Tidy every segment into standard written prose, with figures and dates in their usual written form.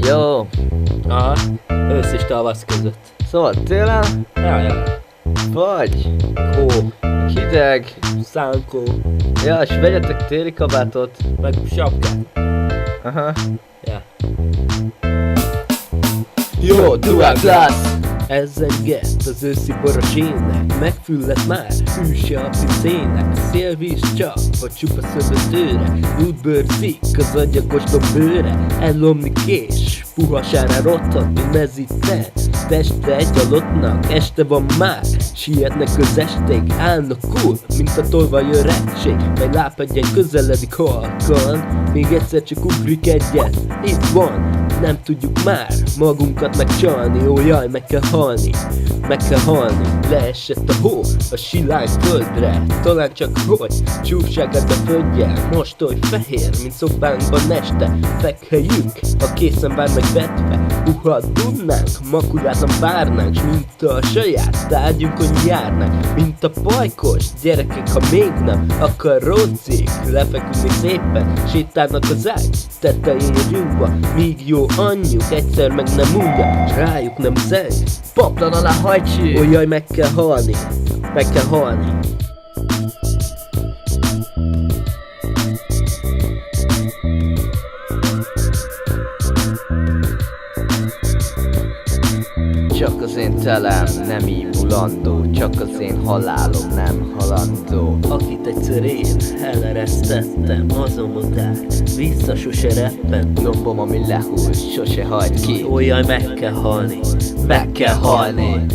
Jó. Aha, ősz és tavasz között. Szóval télen Ja. vagy Hó, hideg. szánkó, Ja, és vegyetek téli kabátot. meg sapkát. Aha. Ja. Jó, dual class. Ez egy gett az őszi boros ének. Megfüllett már, hűse a pincének. Szélvíz csap, vagy csupa szövetőre. Útbőrzik az agyagos bőre. Ellomni kés, puhasára rothad, mint meziten. Testre egy halottnak, este van már. Sietnek közesték, állnak cool, mint a tolvaj öregség. Mely láp egyen közeledik halkan. Még egyszer csak ugrik egyet, itt van. Nem tudjuk már magunkat megcsalni. Ó jaj, meg kell halni, meg kell halni. Leesett a hó a silány földre. Talán csak hogy csúfságát beföldje. Most oly fehér, mint szobánkban este. Fekhelyünk, a készen vár megvetve. Dunnánk, makulátlan várnánk. S mint a saját tárgyunkon járnánk. Mint a pajkos gyerekek, ha még nem akarodzik. Lefeküdni szépen, sétálnak az ágy tetején rúgva. Míg jó anyjuk egyszer meg nem unja, s rájuk nem zeng. Paplan alá hajtsük. Ó jaj, meg kell halni, meg kell halni. Csak az én telem nem ímulandó, csak az én halálom nem halandó. Akit egyszer én eleresztettem, azon mondták, vissza sose reppen. Lombom, ami lehull, sose hagyd ki. Ó jaj, meg kell halni, Meg kell halni.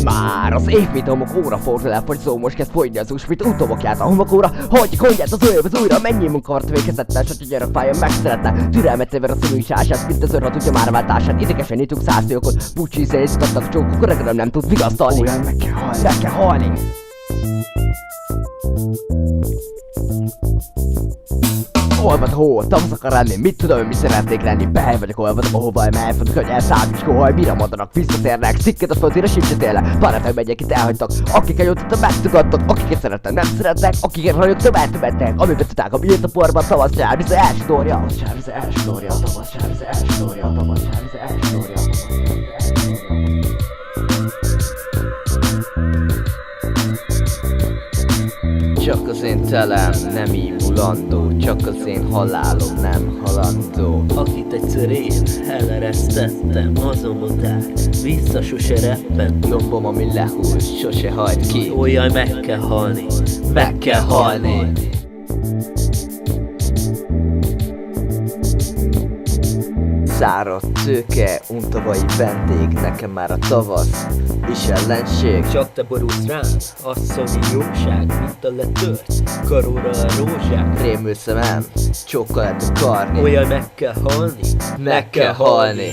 Már az évvidomok óra fordul el, hogy szó most kezd folyni az ús, mint utóbokját a homokóra. Hagyjuk, hogyját az az újra, mennyi munkavart végezette, s hogy gyerek fájjon megszeretne. Türelmet éver a szeműsását, mint az örha tudja már váltását. Idegesen nyitunk 100 fiókot, bucsi szétsztattak csókok, reggel nem tud vigasztalni. Olyan meg kell halni, meg kell halni. Olvad hó, tavasz akar lenni, mit tudom, mi szeretnék lenni. Behely vagyok, olvadom, ahova elfordok, hogy elszállít, kohaj, mire mondanak, visszatérnek. Szikket a földére sincs tényleg, barátaim megyek itt elhagytak. Akiket jutottam, megtagadtak, akiket szerettem, nem szeretnek. Akiket ragyogtam, eltövettek, amiben tudták, ami írt a porban, tavasz sárvize elstorja. Tavasz sárvize elstorja, tavasz sárvize elstorja, tavasz sárvize elstorja. Csak az én telem nem ímulandó, csak az én halálom nem halandó. Akit egyszer én eleresztettem, azon mondták, vissza sose reppen. Lombom, ami lehull, sose hagyd ki. Ó jaj, meg kell halni, Meg kell halni. Száradt tőke, untavai vendég, nekem már a tavasz is ellenség. csak te borulsz rám, asszonyi jóság, mint a letört karóra a rózsák. Rémül szemem, csókkal lehet akarni. Ó jaj, meg kell halni, Meg kell halni.